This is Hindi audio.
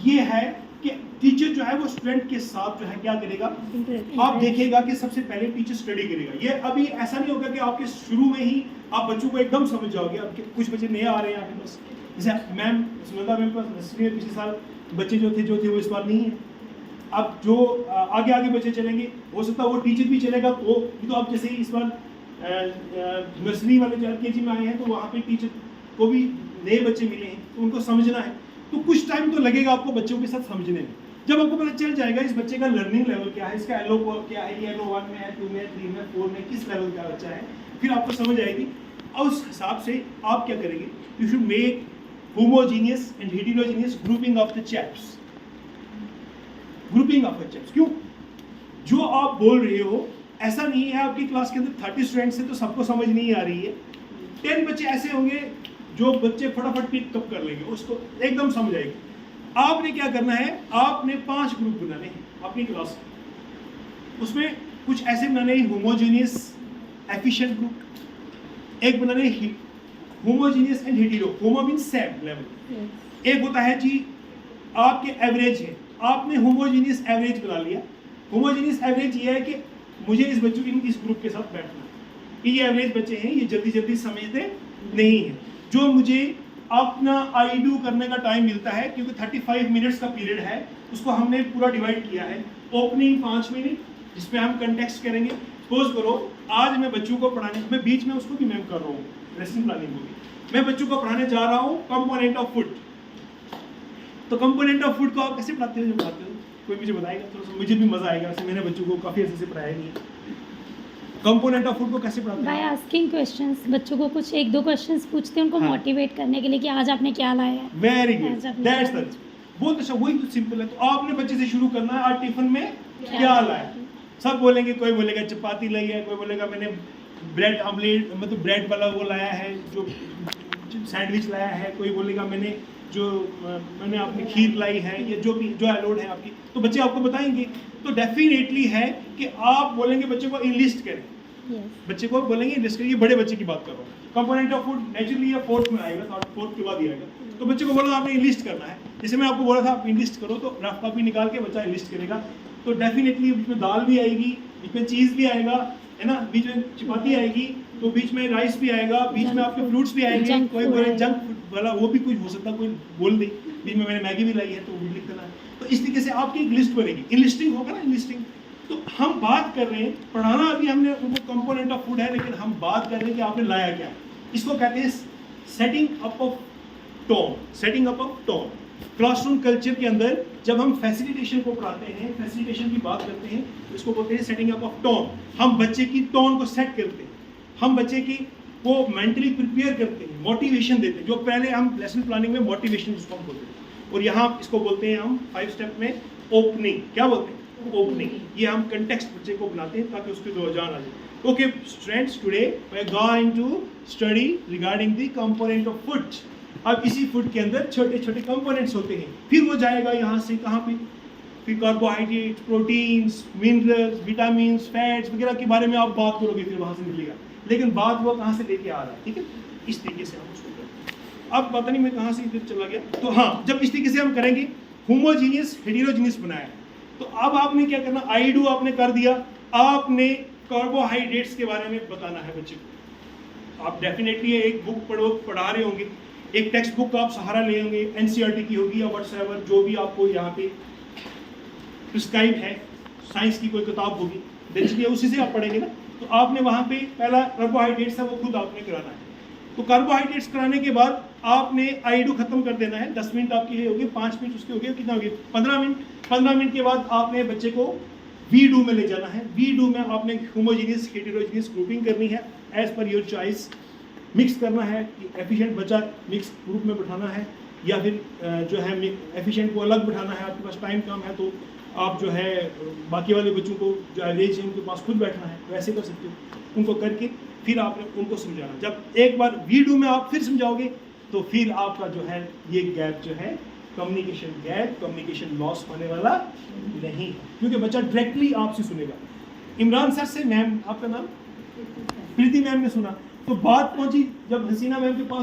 ये है कि टीचर जो है वो स्टूडेंट के साथ जो है क्या करेगा, आप देखेगा कि सबसे पहले टीचर स्टडी करेगा। ये अभी ऐसा नहीं होगा कि आपके शुरू में ही आप बच्चों को एकदम समझ जाओगे। अब कुछ बच्चे नए आ रहे हैं आपके पास, जैसे मैम सुनंदा मैम पास नर्सरी में पिछले साल बच्चे जो थे वो इस बार नहीं है। अब जो आगे आगे बच्चे चलेंगे, हो सकता है वो टीचर भी चलेगा। तो आप जैसे इस बार नर्सरी वाले जो LKG में आए हैं, तो वहाँ पे टीचर को भी नए बच्चे मिले हैं, तो उनको समझना है। तो कुछ टाइम तो लगेगा आपको बच्चों के साथ समझने में। जब आपको पता चल जाएगा इस बच्चे का लर्निंग लेवल क्या है, इसका LO क्या है, ये LO 1 में है, 2 में, 3 में, 4 में किस लेवल का बच्चा है, फिर आपको समझ आएगी। और उस हिसाब से आप क्या करेंगे, you should make homogeneous and heterogeneous grouping of the chapters. Grouping of the chapters क्यों? जो आप बोल रहे हो, ऐसा नहीं है आपकी क्लास के अंदर 30 स्टूडेंट्स हैं तो सबको समझ नहीं आ रही है। 10 बच्चे ऐसे होंगे जो बच्चे फटाफट पिकअप कर लेंगे, उसको एकदम समझ आएगी। आपने क्या करना है, आपने 5 ग्रुप बनाने हैं अपनी क्लास में। उसमें कुछ ऐसे बनाने हैं होमोजीनियस एफिशिएंट ग्रुप, एक बनाने homogeneous and hetero. Homo means same level. एक होता है जी आपके एवरेज है, आपने होमोजीनियस एवरेज बना लिया। होमोजीनियस एवरेज ये है कि मुझे इस बच्चों की इस ग्रुप के साथ बैठना है, ये एवरेज बच्चे हैं, ये जल्दी जल्दी समझते नहीं है। जो मुझे अपना आई डू करने का टाइम मिलता है, क्योंकि 35 मिनट्स का पीरियड है, उसको हमने पूरा डिवाइड किया है। ओपनिंग 5 मिनट जिसमें हम कंटेक्स्ट करेंगे। सपोज करो आज मैं बच्चों को पढ़ाने, मैं बीच में उसको भी मैं कर रहा हूँ, लेसन प्लानिंग होगी, मैं बच्चों को पढ़ाने जा रहा हूँ कंपोनेंट ऑफ फूड। तो कंपोनेंट ऑफ फूड को आप कैसे पढ़ाते हो? जो पढ़ाते हो कोई मुझे बताएगा, थोड़ा सा मुझे भी मजा आएगा। वैसे मैंने बच्चों को काफ़ी अच्छे से पढ़ाया नहीं है। कंपोनेंट ऑफ फूड को कैसे पढ़ाते हैं? By asking questions. बच्चों को कुछ 1-2 क्वेश्चंस पूछते हैं उनको मोटिवेट करने के लिए कि आज आपने क्या लाया है। वेरी गुड, दैट्स द बहुत अच्छा, वही तो सिंपल है। तो आपने बच्चे से शुरू करना है, आज टिफिन में क्या लाया। सब बोलेंगे, कोई बोलेगा चपाती लाई है, कोई बोलेगा मैंने ब्रेड ऑमलेट मतलब ब्रेड वाला वो लाया है, जो सैंडविच लाया है, कोई बोलेगा मैंने अपनी खीर लाई है, या जो भी जो अलाउड है आपकी। तो बच्चे आपको बताएंगे। तो डेफिनेटली है कि आप बोलेंगे बच्चे को इंलिस्ट करें। बच्चे को बोलेंगे इंलिस्ट करें। ये बड़े बच्चे की बात कर रहा हूँ। Component of food naturally 4th में आएगा, तो 4th के बाद ही आएगा। तो बच्चे को बोला आपने इंलिस्ट करना है। जैसे मैं आपको बोला था आप इंलिस्ट करो, तो रफ कॉपी निकाल के बच्चा इंलिस्ट करेगा। तो डेफिनेटली बीच में दाल भी आएगी, बीच में चीज़ भी आएगा, है ना, बीच में चपाती आएगी, तो बीच में राइस भी आएगा, बीच में आपके फ्रूट्स भी आएंगे। कोई बोले जंक फूड वाला, वो भी कुछ हो सकता, कोई बोल दे बीच में मैंने मैगी भी लाई है, तो वो भी लिख देना है। तो इस तरीके से आपकी एक लिस्ट बनेगी। इनलिस्टिंग होगा ना, इनलिस्टिंग। तो हम बात कर रहे हैं, पढ़ाना अभी हमने उनको कंपोनेंट ऑफ फूड है, लेकिन हम बात कर रहे हैं कि आपने लाया क्या। इसको कहते हैं setting up of tone. Setting up of tone classroom culture के अंदर जब हम फैसिलिटेशन को पढ़ाते हैं, फैसिलिटेशन की बात करते हैं, तो इसको बोलते हैं सेटिंग अप ऑफ टोन। हम बच्चे की टोन को सेट करते हैं, हम बच्चे की को मेंटली प्रिपेयर करते हैं, मोटिवेशन देते हैं। जो पहले हम लेसन प्लानिंग में मोटिवेशन जिसको हम बोलते हैं, और यहाँ इसको बोलते हैं हम 5 स्टेप में ओपनिंग। क्या बोलते हैं? ओपनिंग। ये हम कंटेक्स्ट बच्चे को बनाते हैं ताकि उसके रुझान आ जाए। Okay students, today we are going to study regarding the component of food. अब इसी फूड के अंदर छोटे छोटे कंपोनेंट्स होते हैं। फिर वो जाएगा यहाँ से कहाँ पे, फिर carbohydrate, proteins, minerals, vitamins, fats वगैरह के बारे में आप बात करोगे, फिर वहाँ से निकलेगा। लेकिन बात वो कहाँ से लेके आ रहा है, ठीक है? इस तरीके से हम उसको करते हैं। अब पता नहीं मैं कहाँ से इधर चला गया। तो हाँ, जब इस तरीके से हम करेंगे, होमोजीनियस हेटेरोजीनियस बनाया, तो अब आपने क्या करना, आई डू आपने कर दिया। आपने कार्बोहाइड्रेट्स के बारे में बताना है बच्चे को। आप डेफिनेटली एक बुक पढ़ा रहे होंगे, एक टेक्स्ट बुक का आप सहारा ले होंगे, NCERT की होगी या व्हाट्सएवर, जो भी आपको यहाँ पे प्रिस्क्राइब है, साइंस की कोई किताब होगी, देखिए उसी से आप पढ़ेंगे ना। तो आपने वहाँ पे पहला कार्बोहाइड्रेट्स है वो खुद आपने कराना है। तो कार्बोहाइड्रेट्स कराने के बाद आपने आई डू खत्म कर देना है। 10 मिनट आपकी होगी, 5 मिनट उसके हो गए, कितना हो गया? 15 मिनट। 15 मिनट के बाद आपने बच्चे को वी डू में ले जाना है। वी डू में आपने होमोजीनियस हेटेरोजीनियस ग्रुपिंग करनी है as per your choice. Mix करना है, एफिशिएंट बच्चा मिक्स ग्रुप में बैठाना है, या फिर जो है एफिशिएंट को अलग बैठाना है। आपके पास टाइम कम है तो आप जो है बाकी वाले बच्चों को जो एवरेज है उनके पास खुद बैठना है, वैसे कर सकते हो। उनको करके फिर आपने उनको समझाना। जब एक बार वी डू में आप फिर समझाओगे, तो फिर आपका जो है ये गैप जो है, कम्युनिकेशन गैप, कम्युनिकेशन लॉस होने वाला नहीं, क्योंकि बच्चा डायरेक्टली आपसे सुनेगा। इमरान सर से मैम, आपका नाम प्रीति मैम ने सुना, तो बात पहुंची जब हसीना मैम के पास,